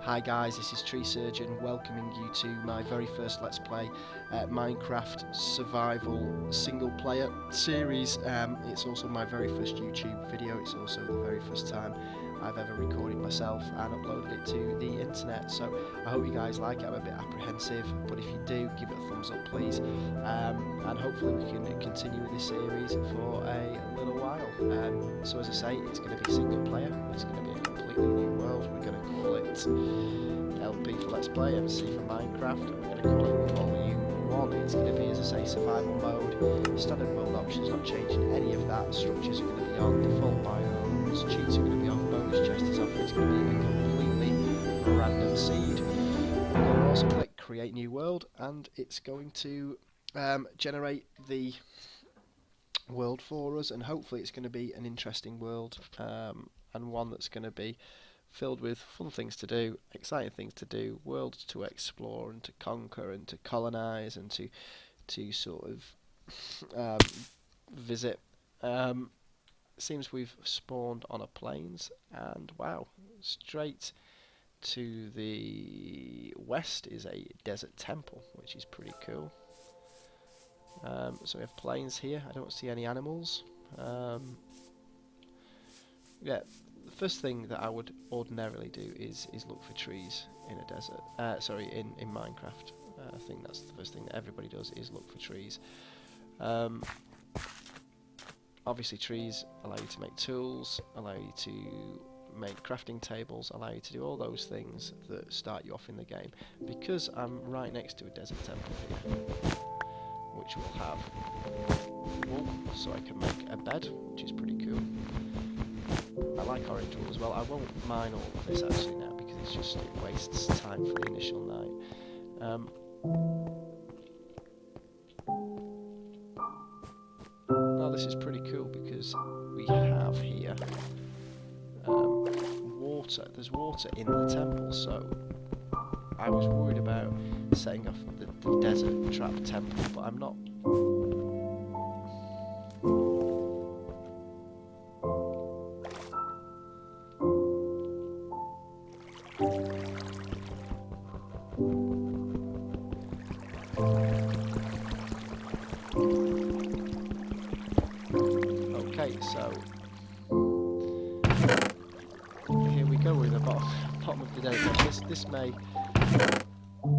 Hi guys, this is TreeSirJohn welcoming you to my very first Let's Play Minecraft survival single player series. It's also my very first YouTube video. It's also the very first time I've ever recorded myself and uploaded it to the internet. So I hope you guys like it. I'm a bit apprehensive, but if you do, give it a thumbs up please. And hopefully we can continue with this series for a little while. So as I say, it's going to be single player. It's going to be a completely new world. We're going to call it LP for Let's Play, MC for Minecraft, and we're going to call it Volume 1. It's going to be, as I say, survival mode, standard world options, not changing any of that. Structures are going to be on, default biomes, cheats are going to be off, bonus chest is off, it's going to be a completely random seed. We're going to also click Create New World, and it's going to generate the world for us, and hopefully it's going to be an interesting world, and one that's going to be filled with fun things to do, exciting things to do, worlds to explore and to conquer and to colonise and to sort of visit. Seems we've spawned on a plains, and wow, straight to the west is a desert temple, which is pretty cool. So we have plains here. I don't see any animals. Yeah, the first thing that I would ordinarily do is look for trees in a desert. Sorry, in Minecraft. I think that's the first thing that everybody does, is look for trees. Obviously trees allow you to make tools, allow you to make crafting tables, allow you to do all those things that start you off in the game. Because I'm right next to a desert temple here, which will have wool, so I can make a bed, which is pretty cool. I like orange wool as well. I won't mine all of this actually now, because it's just, it wastes time for the initial night. Now this is pretty cool because we have here water. There's water in the temple, so I was worried about setting off the desert trap temple, but I'm not. Okay, so here we go. We're in the bottom of the desert. This may,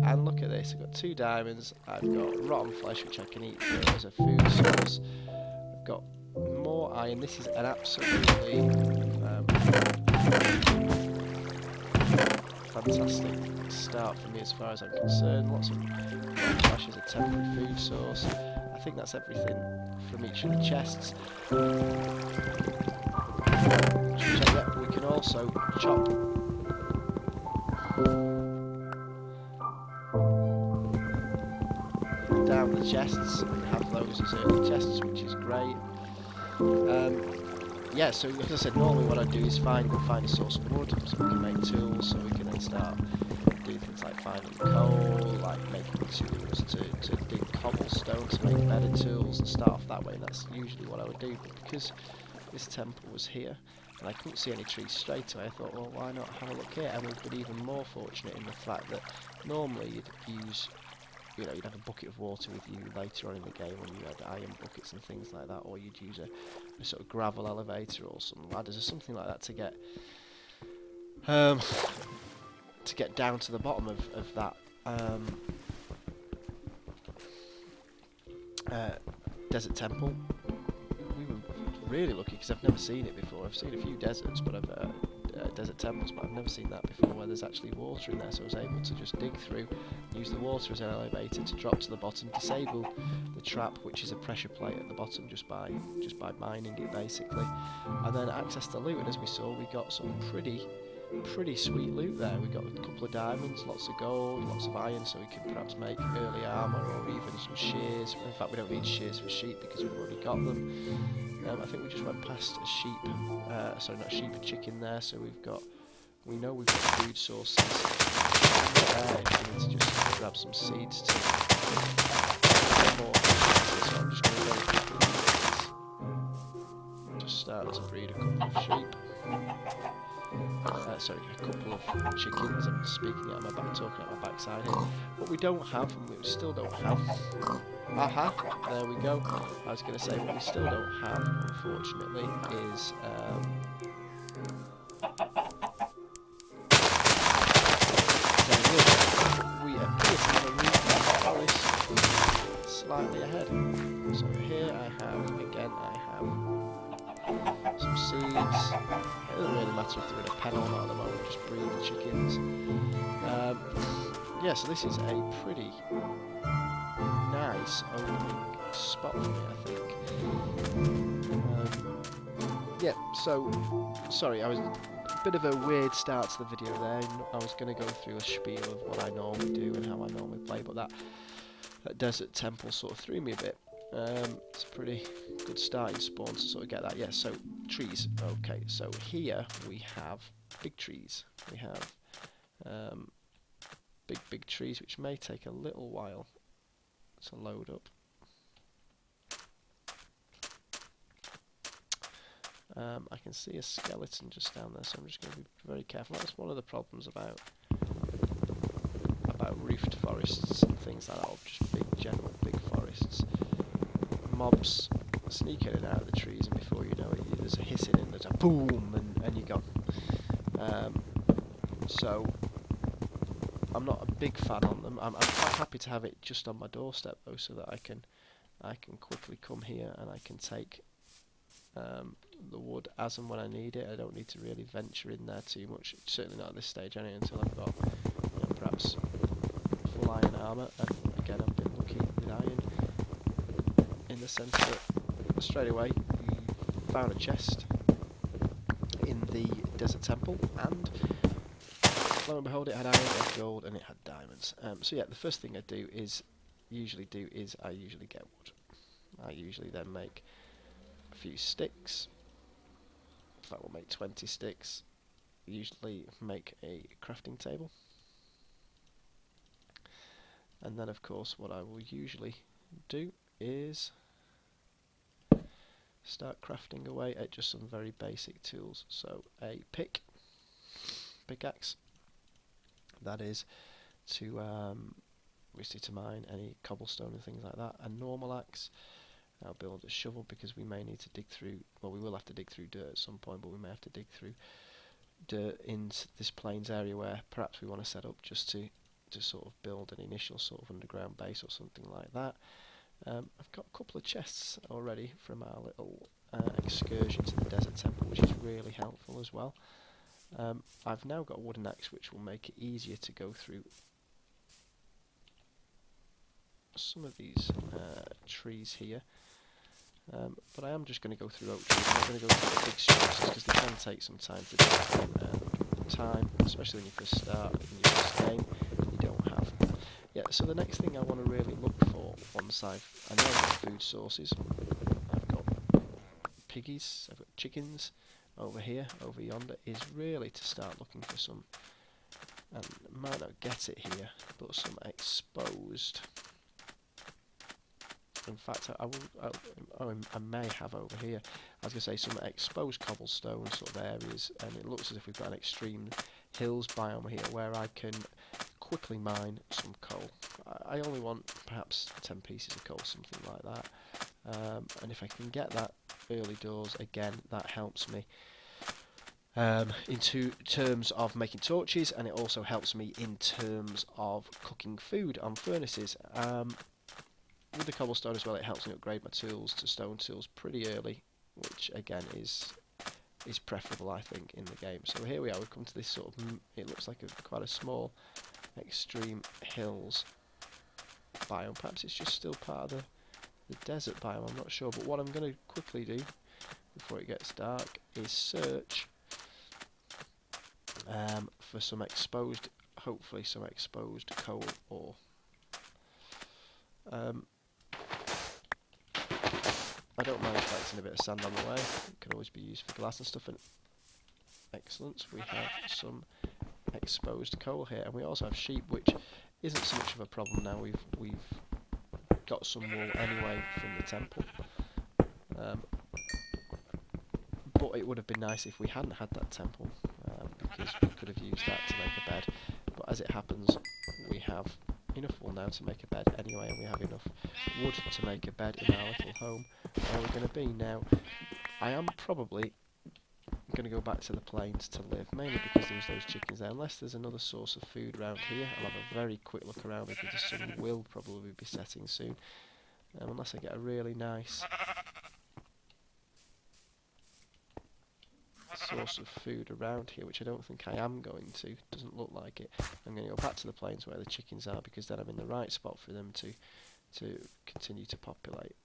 and look at this. I've got 2 diamonds. I've got rotten flesh, which I can eat as a food source. I've got more iron. This is an absolutely fantastic start for me as far as I'm concerned. Lots of rotten flesh as a temporary food source. I think that's everything from each of the chests. We can also chop down the chests and have those as early chests, which is great. Yeah, so as I said, normally what I do is find a source of wood, so we can make tools, so we can then start doing things like finding coal, like making tools to dig cobblestone, to make better tools, and start off that way. And that's usually what I would do, but because this temple was here and I couldn't see any trees straight away, I thought, well, why not have a look here? And we've been even more fortunate in the fact that normally you'd use, you'd have a bucket of water with you later on in the game when you had iron buckets and things like that, or you'd use a sort of gravel elevator or some ladders or something like that to get down to the bottom of that desert temple. We were really lucky because I've never seen it before. I've seen a few deserts, but desert temples, but I've never seen that before, where there's actually water in there. So I was able to just dig through, use the water as an elevator to drop to the bottom, disable the trap, which is a pressure plate at the bottom, just by mining it basically, and then access the loot. And as we saw, we got some pretty sweet loot there. We got a couple of diamonds, lots of gold, lots of iron, so we can perhaps make early armour or even some shears. In fact, we don't need shears for sheep because we've already got them. I think we just went past a sheep, sorry, not a sheep, a chicken there, so we know we've got food sources there if we need to just grab some seeds to get more. So I'm just going to go quickly, just start to breed a couple of sheep. sorry, a couple of chickens. I'm speaking out my back, talking out my backside here. What we don't have, and we still don't have. Aha! There we go. I was going to say what we still don't have, unfortunately, is we appear to have a roof forest slightly ahead. So here I have some seeds. It doesn't really matter if they're in a pen or not at the moment, just breed the chickens. Yeah, so this is a pretty nice opening spot for me, I think. Yeah, so, sorry, I was a bit of a weird start to the video there. I was going to go through a spiel of what I normally do and how I normally play, but that desert temple sort of threw me a bit. It's a pretty good starting spawn to sort of get that. Yeah, so trees. Okay, so here we have big trees. We have big trees, which may take a little while to load up. I can see a skeleton just down there, so I'm just going to be very careful. That's one of the problems about roofed forests and things like that, or just big forests. Mobs sneak in and out of the trees, and before you know it, there's a hissing and there's a boom, and you're gone. So I'm not a big fan on them. I'm quite happy to have it just on my doorstep though, so that I can quickly come here and I can take the wood as and when I need it. I don't need to really venture in there too much, certainly not at this stage anyway, until I've got perhaps full iron armour. And again, I've been lucky with iron in the sense that straight away you found a chest in the desert temple, and lo and behold, it had iron, it had gold, and it had diamonds. So yeah, the first thing I usually get wood. I usually then make a few sticks. In fact, we'll make 20 sticks. Usually make a crafting table. And then of course what I will usually do is start crafting away at just some very basic tools. So a pickaxe, that is to obviously to mine any cobblestone and things like that. A normal axe. I'll build a shovel because we may need to dig through, well, we will have to dig through dirt at some point, but we may have to dig through dirt in this plains area where perhaps we want to set up just to sort of build an initial sort of underground base or something like that. I've got a couple of chests already from our little excursion to the desert temple, which is really helpful as well. I've now got a wooden axe, which will make it easier to go through some of these trees here. But I am just going to go through oak trees. I'm not going to go through the big spruces because they can take some time to do. Especially when you first start in your first game, you don't have. Yeah, so the next thing I want to really look for once I know I've got food sources, I've got piggies, I've got chickens over here, over yonder, is really to start looking for some, and might not get it here, but some exposed. In fact, I may have over here. I was going to say some exposed cobblestone sort of areas, and it looks as if we've got an extreme hills biome here where I can quickly mine some coal. I only want perhaps 10 pieces of coal, something like that. And if I can get that early doors, again, that helps me in terms of making torches, and it also helps me in terms of cooking food on furnaces. With the cobblestone as well, it helps me upgrade my tools to stone tools pretty early, which again is preferable, I think, in the game. So here we are. We've come to this sort of it looks like quite a small, extreme hills biome. Perhaps it's just still part of the desert biome. I'm not sure. But what I'm going to quickly do before it gets dark is search for some exposed, hopefully some exposed coal ore. I don't mind collecting a bit of sand on the way. It can always be used for glass and stuff. And excellent, we have some exposed coal here, and we also have sheep, which isn't so much of a problem now. We've got some wool anyway from the temple. But it would have been nice if we hadn't had that temple. because we could have used that to make a bed. But as it happens, we have enough wool now to make a bed anyway, and we have enough wood to make a bed in our little home where we're going to be. Now, I am probably going to go back to the plains to live, mainly because there was those chickens there. Unless there's another source of food around here, I'll have a very quick look around because the sun will probably be setting soon. Unless I get a really nice source of food around here, which I don't think I am going to. Doesn't look like it. I'm going to go back to the plains where the chickens are, because then I'm in the right spot for them to continue to populate.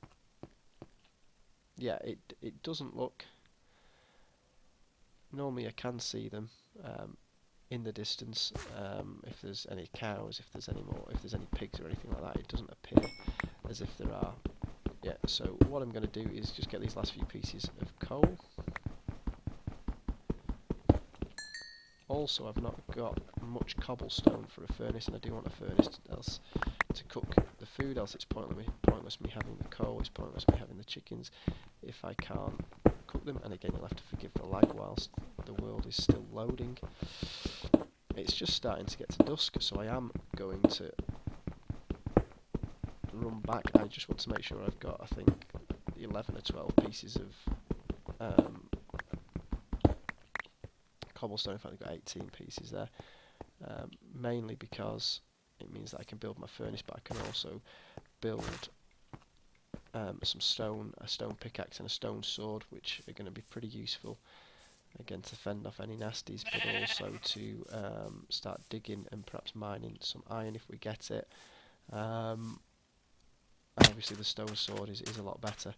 Yeah, it doesn't look. Normally I can see them in the distance. If there's any cows, if there's any pigs or anything like that, it doesn't appear as if there are. Yeah. So what I'm going to do is just get these last few pieces of coal. Also, I've not got much cobblestone for a furnace, and I do want a furnace else to cook the food, else it's pointless me having the coal, it's pointless me having the chickens if I can't cook them. And again, you'll have to forgive the lag whilst the world is still loading. It's just starting to get to dusk, so I am going to run back. I just want to make sure I've got, I think, 11 or 12 pieces of cobblestone. In fact, I've got 18 pieces there, mainly because it means that I can build my furnace, but I can also build some stone, a stone pickaxe and a stone sword, which are going to be pretty useful, again, to fend off any nasties, but also to start digging and perhaps mining some iron if we get it. And obviously the stone sword is a lot better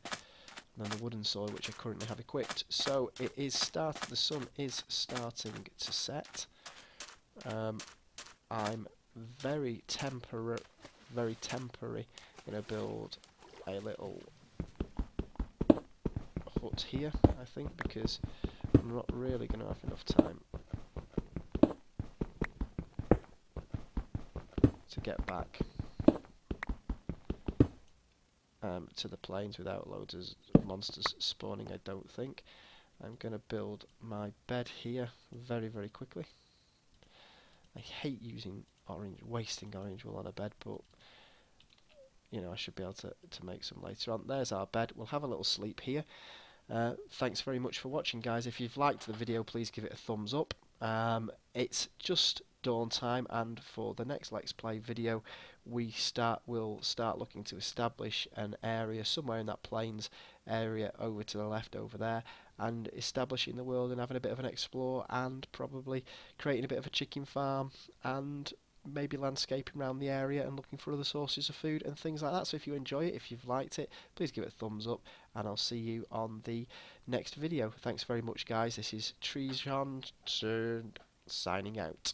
than the wooden sword, which I currently have equipped. So it is the sun is starting to set. I'm very temporary going to build a little hut here, I think, because I'm not really going to have enough time to get back to the plains without loads of monsters spawning, I don't think. I'm going to build my bed here very, very quickly. I hate wasting orange wool on a bed, but you know, I should be able to make some later on. There's our bed. We'll have a little sleep here. Thanks very much for watching, guys. If you've liked the video, please give it a thumbs up. It's just dawn time, and for the next Let's Play video, we'll start looking to establish an area somewhere in that plains area over to the left over there, and establishing the world and having a bit of an explore, and probably creating a bit of a chicken farm, and maybe landscaping around the area and looking for other sources of food and things like that. So if you enjoy it, if you've liked it, please give it a thumbs up, and I'll see you on the next video. Thanks very much, guys. This is TreeSirJohn signing out.